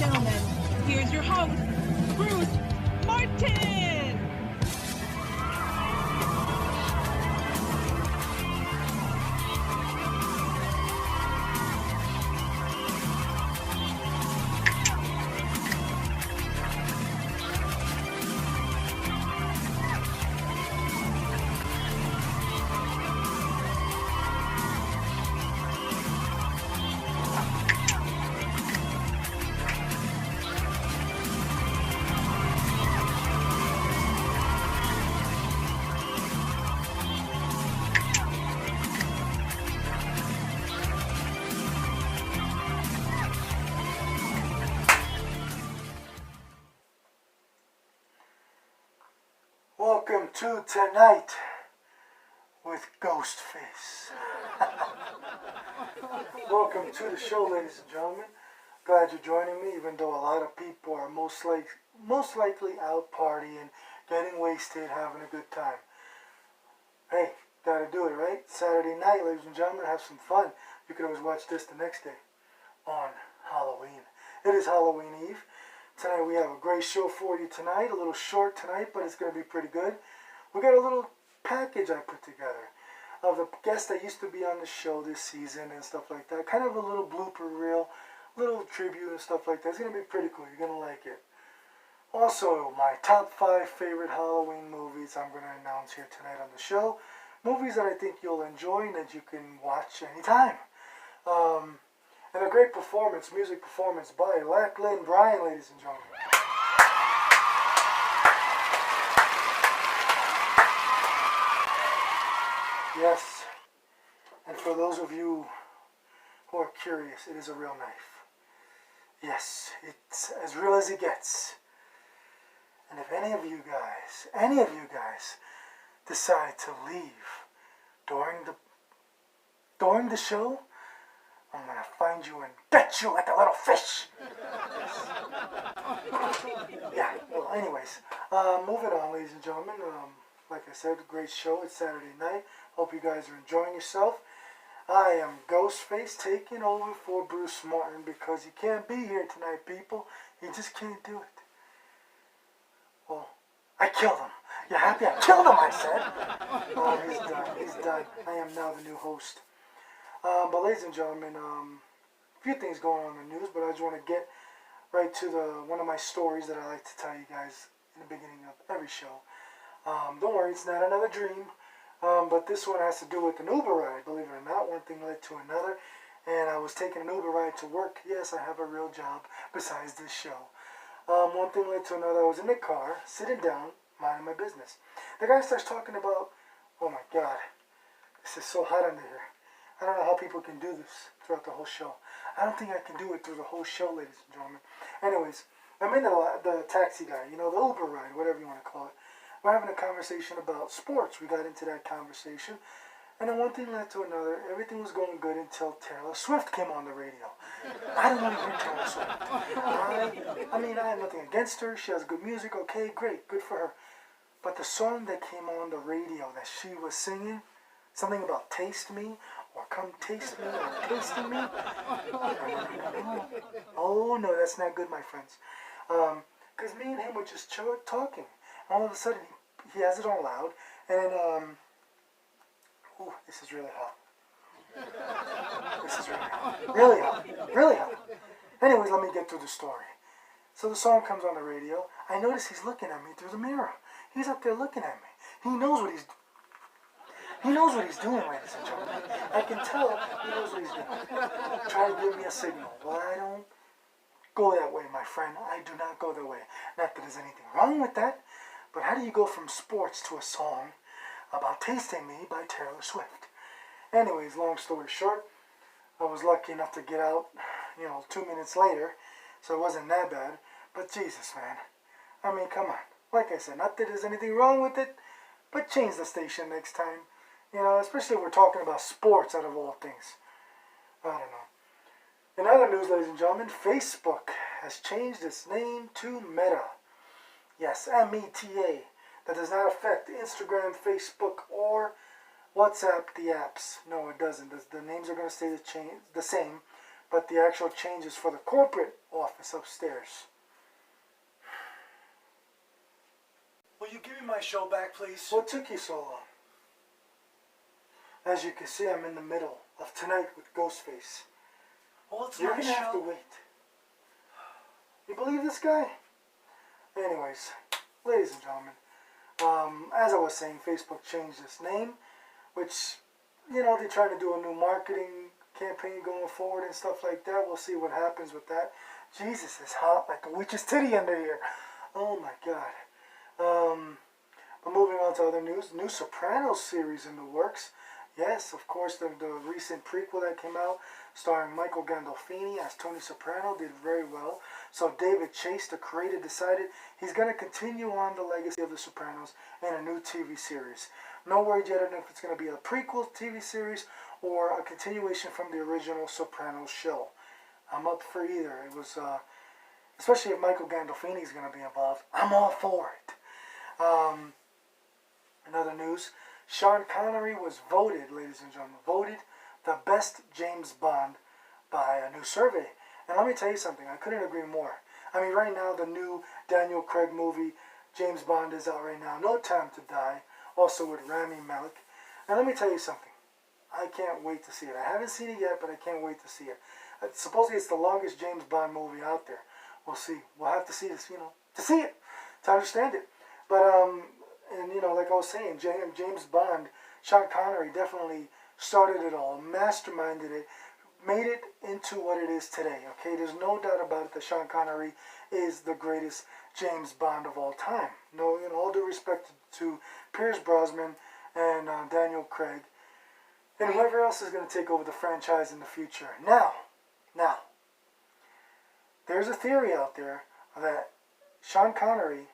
gentlemen, here's your host, Bruce Martin! Welcome to Tonight with Ghostface. Welcome to the show, ladies and gentlemen. Glad you're joining me, even though a lot of people are most likely out partying, getting wasted, having a good time. Hey, gotta do it, right? Saturday night, ladies and gentlemen, have some fun. You can always watch this the next day on Halloween. It is Halloween Eve. Tonight we have a great show for you tonight. A little short tonight, but it's going to be pretty good. We got a little package I put together of the guests that used to be on the show this season and stuff like that. Kind of a little blooper reel, little tribute and stuff like that. It's going to be pretty cool. You're going to like it. Also, my top 5 favorite Halloween movies I'm going to announce here tonight on the show. Movies that I think you'll enjoy and that you can watch anytime. And a great performance, music performance by Lachlan Bryan, ladies and gentlemen. Yes, and for those of you who are curious, it is a real knife. Yes, it's as real as it gets. And if any of you guys decide to leave during the show, I'm going to find you and get you like a little fish. Yeah, well, anyways, moving on, ladies and gentlemen. Like I said, great show. It's Saturday night. Hope you guys are enjoying yourself. I am Ghostface taking over for Bruce Martin because he can't be here tonight, people. He just can't do it. Well, I killed him. You happy? I killed him, I said. Oh, he's done. He's done. I am now the new host. But ladies and gentlemen, a few things going on in the news, but I just want to get right to one of my stories that I like to tell you guys in the beginning of every show. Don't worry, it's not another dream, but this one has to do with an Uber ride, believe it or not. One thing led to another, and I was taking an Uber ride to work. Yes, I have a real job besides this show. One thing led to another. I was in the car, sitting down, minding my business. The guy starts talking about, oh my God, this is so hot under here. I don't know how people can do this throughout the whole show. I don't think I can do it through the whole show, ladies and gentlemen. Anyways, I'm in the taxi guy, the Uber ride, whatever you want to call it. We're having a conversation about sports. We got into that conversation. And then one thing led to another. Everything was going good until Taylor Swift came on the radio. I don't want to hear Taylor Swift. I mean, I have nothing against her. She has good music. Okay, great. Good for her. But the song that came on the radio that she was singing, something about taste me, or come taste me, or tasting me. Oh no, that's not good, my friends. Because me and him were just talking. All of a sudden, he has it on loud, and then, ooh, this is really hot. This is really hot. Really hot. Really hot. Anyways, let me get through the story. So the song comes on the radio. I notice he's looking at me through the mirror. He's up there looking at me. He knows what he's doing. He knows what he's doing, ladies and gentlemen. I can tell he knows what he's doing. Trying to give me a signal. Well, I don't go that way, my friend. I do not go that way. Not that there's anything wrong with that, but how do you go from sports to a song about Tasting Me by Taylor Swift? Anyways, long story short, I was lucky enough to get out, 2 minutes later, so it wasn't that bad. But Jesus, man. I mean, come on. Like I said, not that there's anything wrong with it, but change the station next time. Especially if we're talking about sports out of all things. I don't know. In other news, ladies and gentlemen, Facebook has changed its name to Meta. Yes, M-E-T-A. That does not affect Instagram, Facebook, or WhatsApp, the apps. No, it doesn't. The names are going to stay the same. but the actual change is for the corporate office upstairs. Will you give me my show back, please? What took you so long? As you can see, I'm in the middle of Tonight with Ghostface. Well, it's You're my gonna have to show. wait. You believe this guy? Anyways, ladies and gentlemen, as I was saying, Facebook changed its name, which, you know, they're trying to do a new marketing campaign going forward and stuff like that. We'll see what happens with that. Jesus, it's hot like a witch's titty under here. Oh my God. But moving on to other news, new Sopranos series in the works. Yes, of course, the recent prequel that came out, starring Michael Gandolfini as Tony Soprano, did very well. So David Chase, the creator, decided he's going to continue on the legacy of The Sopranos in a new TV series. No word yet on if it's going to be a prequel TV series or a continuation from the original Sopranos show. I'm up for either. It was, especially if Michael Gandolfini is going to be involved, I'm all for it. In other news, Sean Connery was voted, ladies and gentlemen, voted the best James Bond by a new survey. And let me tell you something, I couldn't agree more. I mean, right now, the new Daniel Craig movie, James Bond, is out right now. No Time to Die, also with Rami Malek. And let me tell you something, I can't wait to see it. I haven't seen it yet, but I can't wait to see it. Supposedly, it's the longest James Bond movie out there. We'll see. We'll have to see this, you know, to see it, to understand it. But, and, you know, like I was saying, James Bond, Sean Connery definitely started it all, masterminded it, made it into what it is today, okay? There's no doubt about it that Sean Connery is the greatest James Bond of all time. No, in all due respect to Pierce Brosnan and Daniel Craig, and whoever else is going to take over the franchise in the future. Now, there's a theory out there that Sean Connery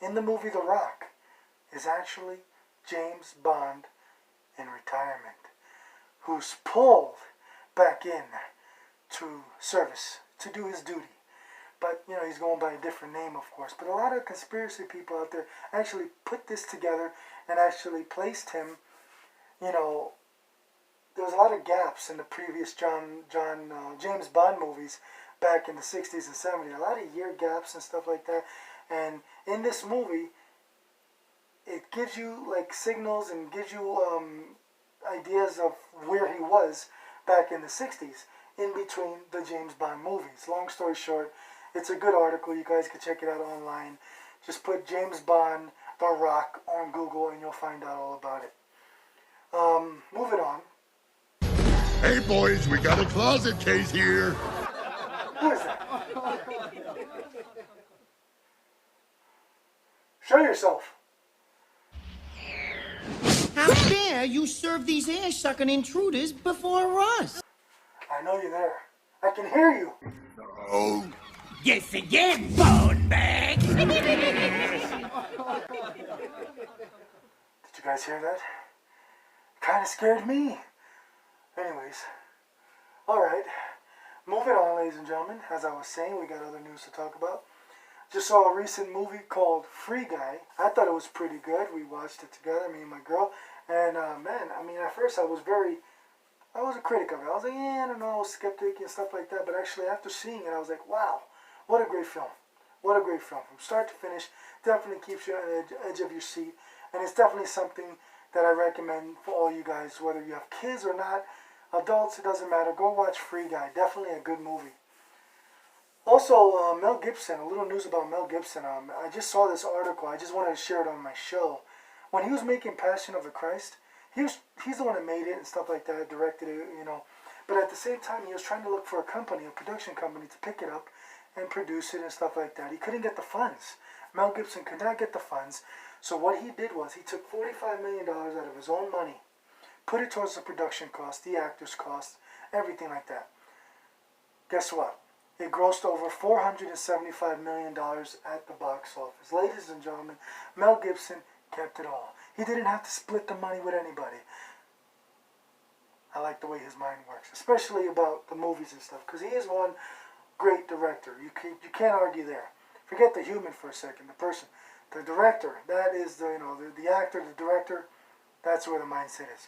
in the movie The Rock is actually James Bond in retirement, who's pulled back in to service to do his duty. But, you know, he's going by a different name, of course. But a lot of conspiracy people out there actually put this together and actually placed him, you know, there was a lot of gaps in the previous James Bond movies back in the 60s and 70s. A lot of year gaps and stuff like that. And in this movie, it gives you like signals and gives you ideas of where he was back in the 60s in between the James Bond movies. Long story short, it's a good article. You guys can check it out online. Just put James Bond, The Rock on Google and you'll find out all about it. Moving on. Hey boys, we got a closet case here. Who is that? Show yourself. How dare you serve these ass-sucking intruders before us? I know you're there. I can hear you. Oh, Guess again, bone bag! Did you guys hear that? Kind of scared me. Anyways, alright. Moving on, ladies and gentlemen. As I was saying, we got other news to talk about. Just saw a recent movie called Free Guy. I thought it was pretty good. We watched it together, me and my girl. And, man, I mean, at first I was a critic of it. I was like, yeah, I don't know, I was skeptic and stuff like that. But actually, after seeing it, I was like, wow, what a great film. What a great film. From start to finish, definitely keeps you on the edge of your seat. And it's definitely something that I recommend for all you guys, whether you have kids or not, adults, it doesn't matter. Go watch Free Guy. Definitely a good movie. Also, Mel Gibson, a little news about Mel Gibson. I just saw this article. I just wanted to share it on my show. When he was making Passion of the Christ, he's the one that made it and stuff like that, directed it, you know. But at the same time, he was trying to look for a company, a production company, to pick it up and produce it and stuff like that. He couldn't get the funds. Mel Gibson could not get the funds. So what he did was he took $45 million out of his own money, put it towards the production cost, the actors' cost, everything like that. Guess what? It grossed over $475 million at the box office. Ladies and gentlemen, Mel Gibson kept it all. He didn't have to split the money with anybody. I like the way his mind works, especially about the movies and stuff, because he is one great director. You can't argue there. Forget the human for a second, the person. The director, that is the actor, the director, that's where the mindset is.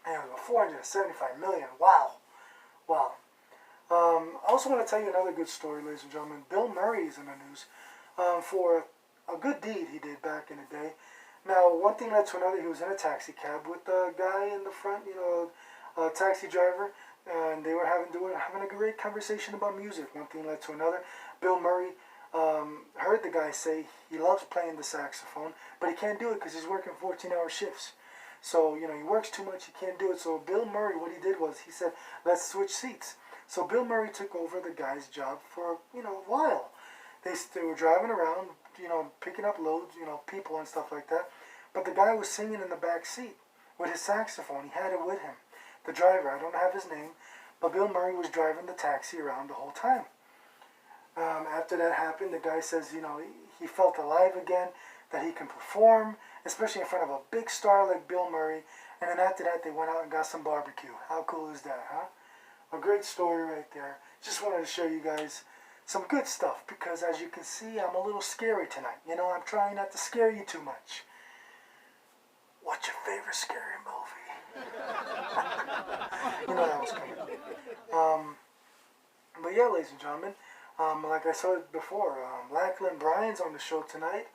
And $475 million, wow. I also want to tell you another good story, ladies and gentlemen. Bill Murray is in the news for a good deed he did back in the day. Now, one thing led to another. He was in a taxi cab with a guy in the front, a taxi driver, and they were having a great conversation about music. One thing led to another. Bill Murray heard the guy say he loves playing the saxophone, but he can't do it because he's working 14-hour shifts. So, he works too much, he can't do it. So Bill Murray, what he did was, he said, let's switch seats. So Bill Murray took over the guy's job for, a while. They were driving around, picking up loads, people and stuff like that. But the guy was singing in the back seat with his saxophone. He had it with him. The driver, I don't have his name, but Bill Murray was driving the taxi around the whole time. After that happened, the guy says, he felt alive again, that he can perform, especially in front of a big star like Bill Murray. And then after that, they went out and got some barbecue. How cool is that, huh? A great story right there. Just wanted to show you guys some good stuff, because as you can see, I'm a little scary tonight. I'm trying not to scare you too much. What's your favorite scary movie? That was coming. But yeah, ladies and gentlemen, like I said before, Lachlan Bryan's on the show tonight,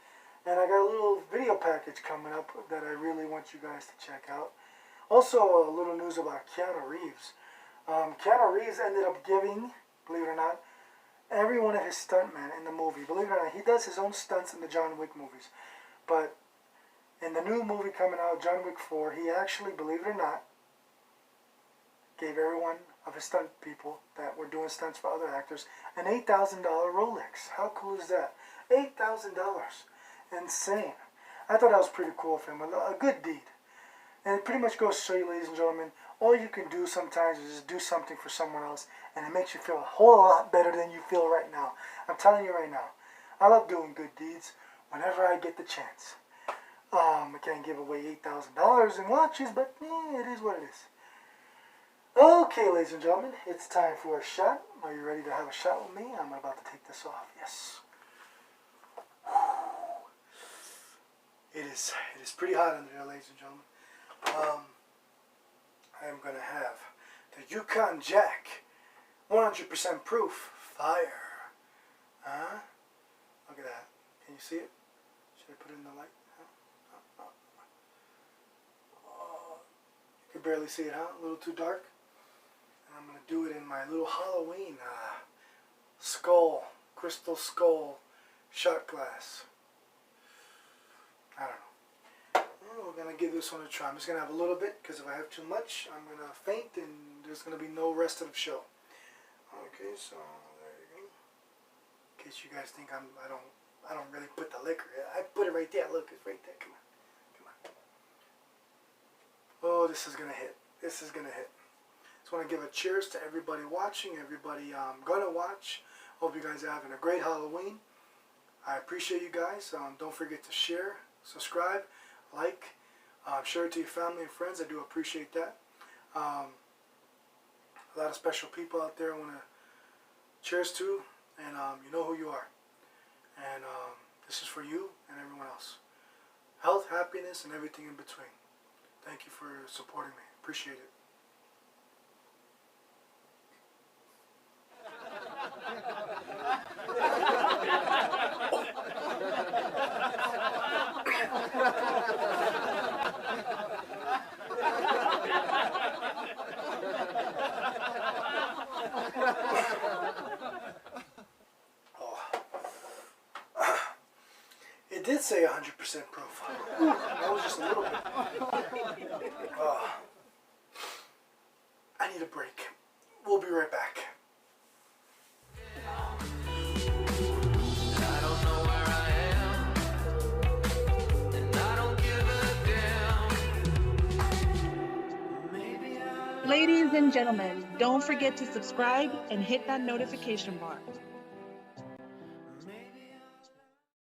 and I got a little video package coming up that I really want you guys to check out. Also, a little news about Keanu Reeves. Keanu Reeves ended up giving, believe it or not, every one of his stuntmen in the movie. Believe it or not, he does his own stunts in the John Wick movies. But in the new movie coming out, John Wick 4, he actually, believe it or not, gave every one of his stunt people that were doing stunts for other actors an $8,000 Rolex. How cool is that? $8,000. Insane. I thought that was pretty cool of him. A good deed. And it pretty much goes to show you, ladies and gentlemen, all you can do sometimes is just do something for someone else, and it makes you feel a whole lot better than you feel right now. I'm telling you right now, I love doing good deeds whenever I get the chance. I can't give away $8,000 in watches, but it is what it is. Okay, ladies and gentlemen, it's time for a shot. Are you ready to have a shot with me? I'm about to take this off. Yes. It is pretty hot under there, ladies and gentlemen. I am going to have the Yukon Jack, 100% proof, fire. Huh? Look at that. Can you see it? Should I put it in the light? Huh? Oh, you can barely see it, huh? A little too dark. And I'm going to do it in my little Halloween skull, crystal skull shot glass. I don't know. We're going to give this one a try. I'm just going to have a little bit, because if I have too much, I'm going to faint and there's going to be no rest of the show. Okay, so there you go. In case you guys think I don't really put the liquor. I put it right there. Look, it's right there. Come on. Come on. Oh, this is going to hit. This is going to hit. Just want to give a cheers to everybody watching, everybody going to watch. Hope you guys are having a great Halloween. I appreciate you guys. Don't forget to share, subscribe, like, share it to your family and friends. I do appreciate that. A lot of special people out there I want to cheers to, and you know who you are. And this is for you and everyone else. Health, happiness, and everything in between. Thank you for supporting me. Appreciate it. It did say 100% proof. That was just a little bit. I need a break. We'll be right back. Ladies and gentlemen, don't forget to subscribe and hit that notification bar.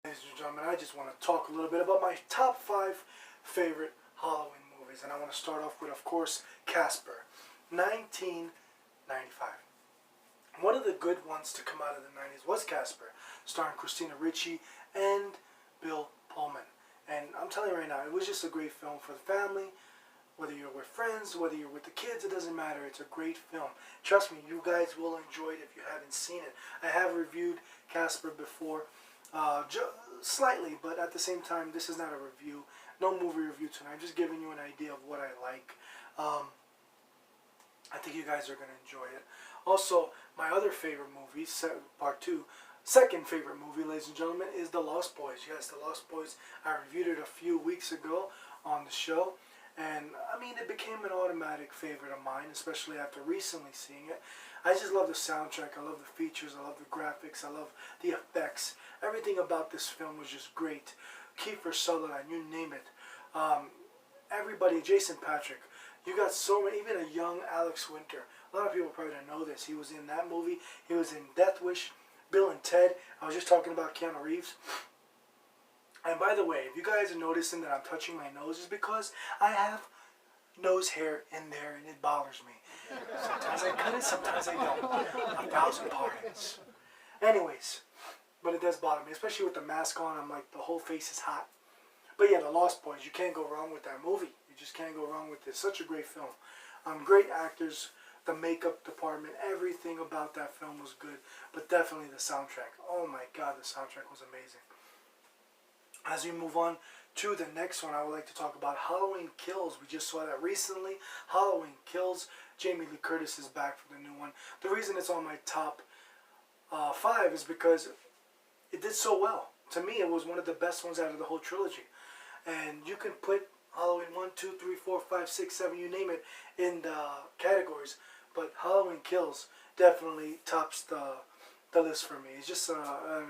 Ladies and gentlemen, I just want to talk a little bit about my top 5 favorite Halloween movies. And I want to start off with, of course, Casper, 1995. One of the good ones to come out of the 90s was Casper, starring Christina Ricci and Bill Pullman. And I'm telling you right now, it was just a great film for the family. Whether you're with friends, whether you're with the kids, it doesn't matter. It's a great film. Trust me, you guys will enjoy it if you haven't seen it. I have reviewed Casper before, slightly, but at the same time, this is not a review. No movie review tonight. I'm just giving you an idea of what I like. I think you guys are going to enjoy it. Also, my other favorite movie, part 2, second favorite movie, ladies and gentlemen, is The Lost Boys. Yes, The Lost Boys. I reviewed it a few weeks ago on the show. And, I mean, it became an automatic favorite of mine, especially after recently seeing it. I just love the soundtrack. I love the features. I love the graphics. I love the effects. Everything about this film was just great. Kiefer Sutherland, you name it. Everybody, Jason Patrick. You got so many, even a young Alex Winter. A lot of people probably don't know this. He was in that movie. He was in Death Wish, Bill and Ted. I was just talking about Keanu Reeves. And by the way, if you guys are noticing that I'm touching my nose, it's because I have nose hair in there and it bothers me. Sometimes I cut it, sometimes I don't. 1,000 pardons. Anyways, but it does bother me, especially with the mask on. I'm like, the whole face is hot. But yeah, The Lost Boys, you can't go wrong with that movie. You just can't go wrong with this. Such a great film. Great actors, the makeup department, everything about that film was good. But definitely the soundtrack. Oh my God, the soundtrack was amazing. As we move on to the next one, I would like to talk about Halloween Kills. We just saw that recently. Halloween Kills. Jamie Lee Curtis is back for the new one. The reason it's on my top 5 is because it did so well. To me, it was one of the best ones out of the whole trilogy. And you can put Halloween 1, 2, 3, 4, 5, 6, 7, you name it, in the categories. But Halloween Kills definitely tops the list for me. It's just an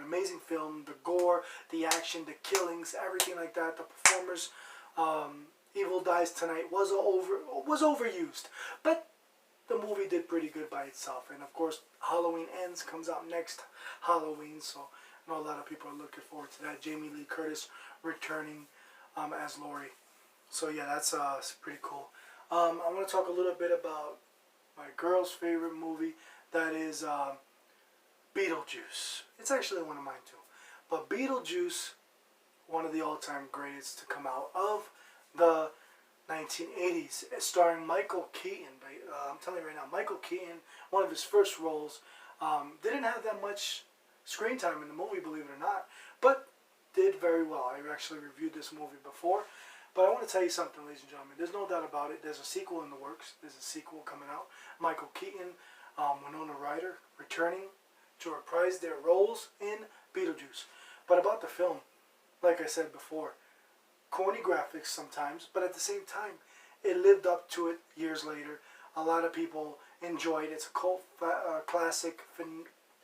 amazing film. The gore, the action, the killings, everything like that. The performers. Evil Dies Tonight was overused, but the movie did pretty good by itself. And of course, Halloween Ends comes out next Halloween, so I know a lot of people are looking forward to that. Jamie Lee Curtis returning as Laurie. So yeah, that's pretty cool. I want to talk a little bit about my girl's favorite movie. That is Beetlejuice. It's actually one of mine too. But Beetlejuice, one of the all-time greatest to come out of the 1980s, starring Michael Keaton. I'm telling you right now, Michael Keaton, one of his first roles, didn't have that much screen time in the movie, believe it or not, but did very well. I actually reviewed this movie before. But I want to tell you something, ladies and gentlemen. There's no doubt about it. There's a sequel in the works. There's a sequel coming out. Michael Keaton, Winona Ryder returning to reprise their roles in Beetlejuice. But about the film, like I said before, corny graphics sometimes, but at the same time, it lived up to it years later. A lot of people enjoyed it. It's a cult classic.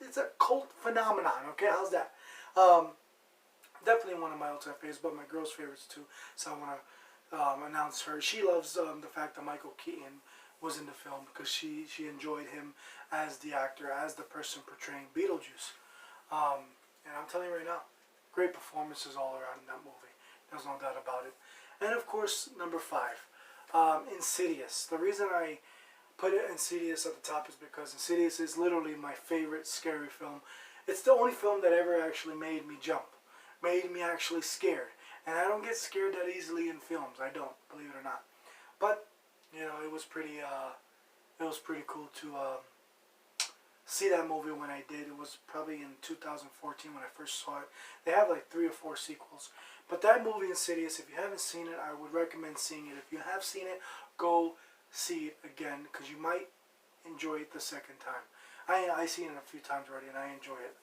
It's a cult phenomenon. Okay, how's that? Definitely one of my all-time favorites, but my girl's favorites too. So I want to announce her. She loves the fact that Michael Keaton was in the film because she enjoyed him as the actor, as the person portraying Beetlejuice. And I'm telling you right now, great performances all around in that movie. There's no doubt about it. And of course, number 5, Insidious. The reason I put Insidious at the top is because Insidious is literally my favorite scary film. It's the only film that ever actually made me jump. Made me actually scared. And I don't get scared that easily in films. I don't, believe it or not. But, you know, it was pretty cool to see that movie when I did. It was probably in 2014 when I first saw it. They have like 3 or 4 sequels. But that movie, Insidious, if you haven't seen it, I would recommend seeing it. If you have seen it, go see it again, because you might enjoy it the second time. I've seen it a few times already, and I enjoy it.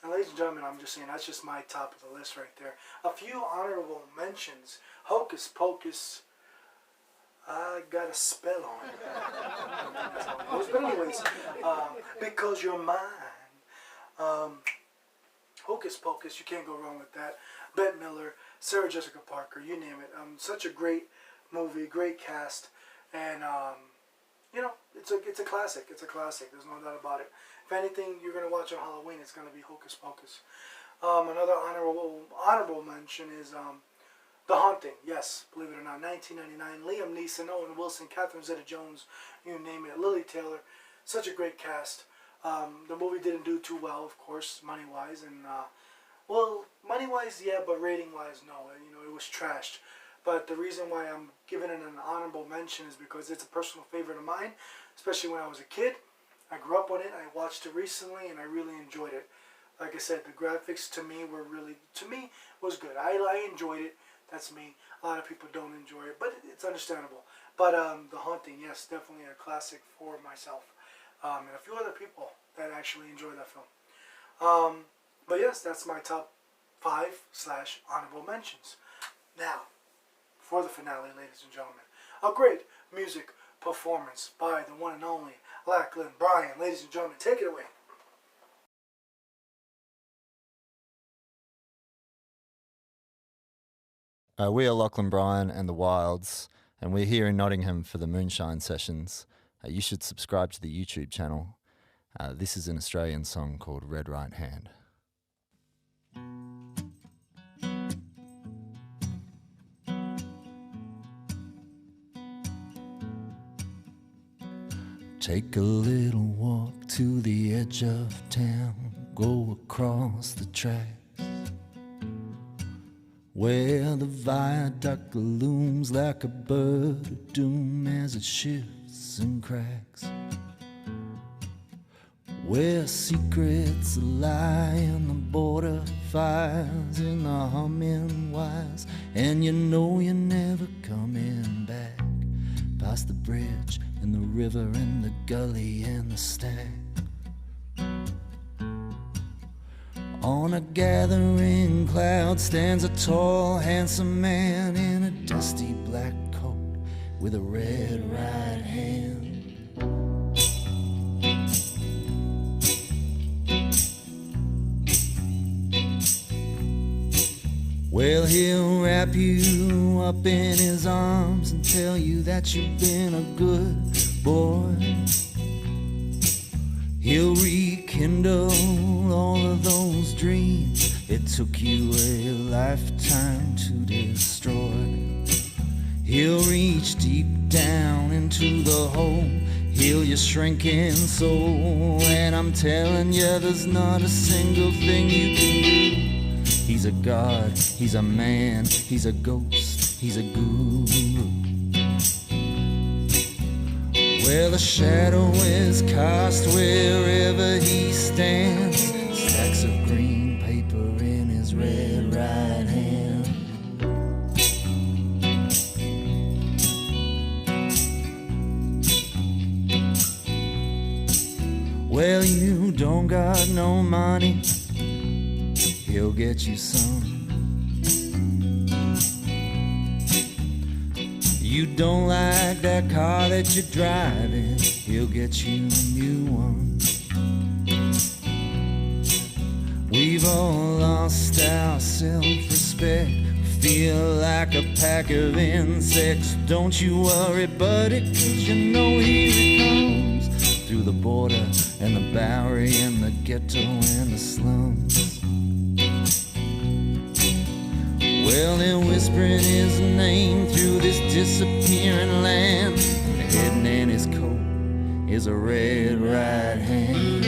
And ladies and gentlemen, I'm just saying, that's just my top of the list right there. A few honorable mentions. Hocus Pocus. I got a spell on it. That's how it goes. But anyways, Because You're Mine. Hocus Pocus, you can't go wrong with that. Bette Miller, Sarah Jessica Parker, you name it. Such a great movie, great cast, and you know, it's a classic. It's a classic. There's no doubt about it. If anything you're gonna watch on Halloween, it's gonna be Hocus Pocus. Another honorable mention is The Haunting. Yes, believe it or not, 1999. Liam Neeson, Owen Wilson, Catherine Zeta-Jones, you name it. Lily Taylor, such a great cast. The movie didn't do too well, of course, money-wise, and well, money-wise, yeah, but rating-wise, no. You know, it was trashed. but the reason why I'm giving it an honorable mention is because it's a personal favorite of mine, especially when I was a kid. I grew up on it, I watched it recently, and I really enjoyed it. Like I said, the graphics to me was good. I enjoyed it. That's me. A lot of people don't enjoy it, but it's understandable. But The Haunting, yes, definitely a classic for myself. And a few other people that actually enjoy that film. But yes, that's my top 5/honorable mentions. Now, for the finale, ladies and gentlemen, a great music performance by the one and only Lachlan Bryan. Ladies and gentlemen, take it away. We are Lachlan Bryan and the Wilds, and we're here in Nottingham for the Moonshine Sessions. You should subscribe to the YouTube channel. This is an Australian song called Red Right Hand. Take a little walk to the edge of town, go across the tracks, where the viaduct looms like a bird of doom as it shifts and cracks, where secrets lie in the border fires, in the humming wires, and you know you're never coming back, past the bridge and the river and the gully and the stack. On a gathering cloud stands a tall, handsome man in a dusty black coat with a red right hand. Well, he'll wrap you up in his arms and tell you that you've been a good boy. He'll rekindle all of those dreams it took you a lifetime to destroy. He'll reach deep down into the hole, heal your shrinking soul, and I'm telling you there's not a single thing you can do. He's a god, he's a man, he's a ghost, he's a guru. Well, the shadow is cast wherever he stands, stacks of green paper in his red right hand. Well, you don't got no money, he'll get you some. You don't like that car that you're driving, he'll get you a new one. We've all lost our self-respect, feel like a pack of insects. Don't you worry, buddy, 'cause you know here he comes, through the border and the Bowery and the ghetto and the slums. Well, they're whispering his name through this disappearing land, and hidden in his coat is a red right hand.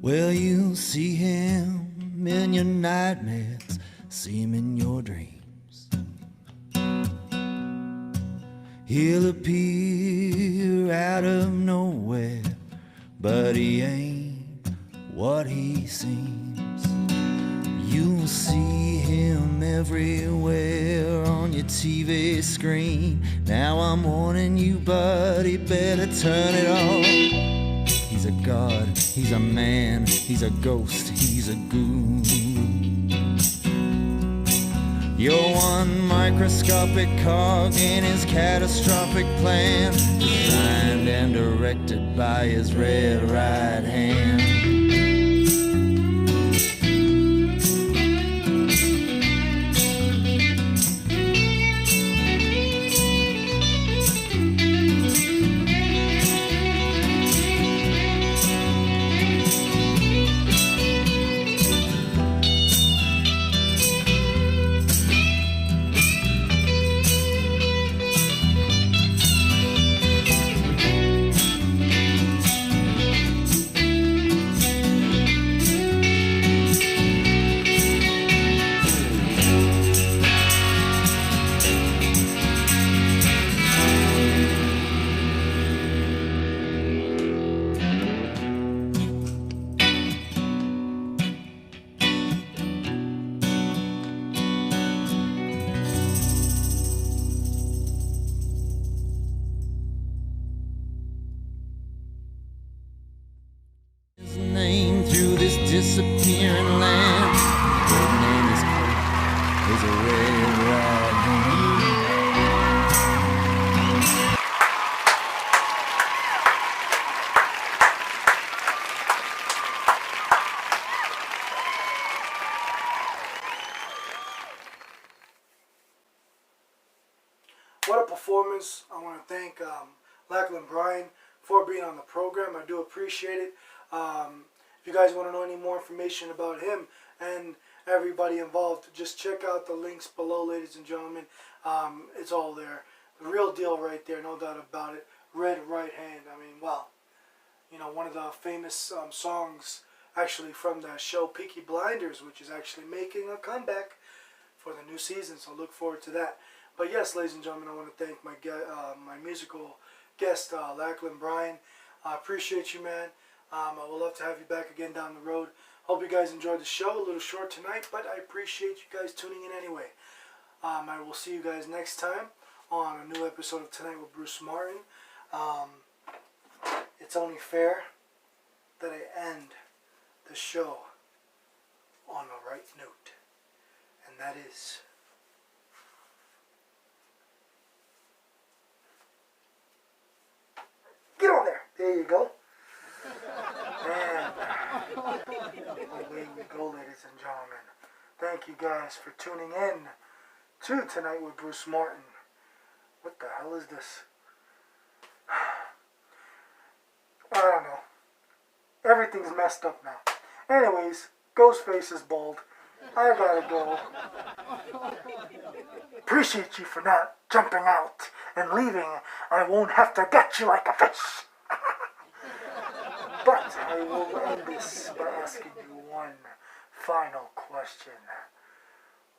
Well, you'll see him in your nightmares, see him in your dreams. He'll appear out of nowhere, but he ain't what he seems. You'll see him everywhere on your TV screen. Now I'm warning you, buddy, better turn it off. He's a god, he's a man, he's a ghost, he's a guru. You're one microscopic cog in his catastrophic plan, designed and directed by his red right hand. Disappearing land. His name is Coke, is a red right hand. What a performance. I want to thank Lachlan Bryan for being on the program. I do appreciate it. If you guys want to know any more information about him and everybody involved, just check out the links below, ladies and gentlemen. It's all there. The real deal right there, no doubt about it. Red Right Hand. I mean, well, you know, one of the famous songs actually from the show Peaky Blinders, which is actually making a comeback for the new season, so look forward to that. But yes, ladies and gentlemen, I want to thank my musical guest, Lachlan Bryan. I appreciate you, man. I would love to have you back again down the road. Hope you guys enjoyed the show. A little short tonight, but I appreciate you guys tuning in anyway. I will see you guys next time on a new episode of Tonight with Bruce Martin. It's only fair that I end the show on the right note, and that is... Get on there! There you go. And away we go, ladies and gentlemen. Thank you guys for tuning in to Tonight with Bruce Martin. What the hell is this? I don't know. Everything's messed up now. Anyways, Ghostface is bald. I gotta go. Appreciate you for not jumping out and leaving. I won't have to get you like a fish. But I will end this by asking you one final question.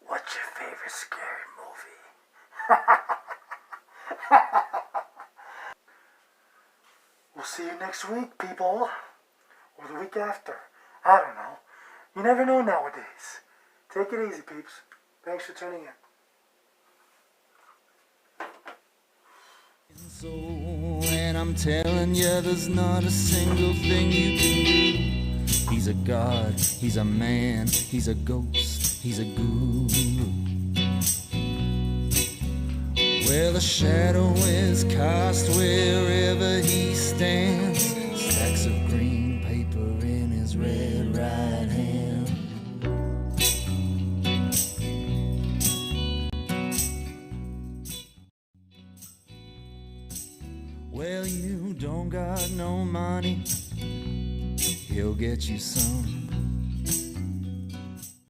What's your favorite scary movie? We'll see you next week, people. Or the week after. I don't know. You never know nowadays. Take it easy, peeps. Thanks for tuning in. And I'm telling you, there's not a single thing you can do. He's a god, he's a man, he's a ghost, he's a guru. Well, the shadow is cast wherever he stands. Stacks of green paper in his red right hand. Well, you don't got no money, he'll get you some.